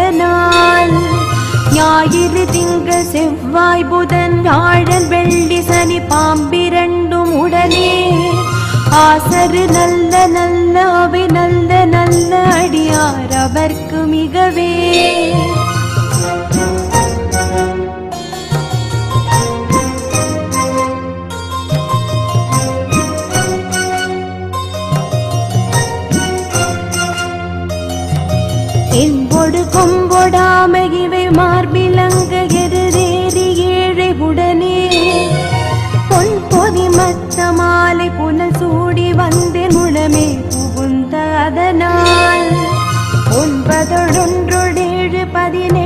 அதனால் ஞாயிறு திங்கள் செவ்வாய் புதன் வியாழன் வெள்ளி சனி பாம்பிரண்டும் உடனே ஆசரு நல்ல நல்ல அவை நல்ல நல்ல அடியார் அவர்க்கு மிகவே என்பொடு கொம்பொடாம இவை மார்பிலங்க எதிரேறி ஏழை உடனே பொன் பொதி மத்த மாலை புனல் சூடி வந்து முழமே புகுந்த அதனால் 9 11 17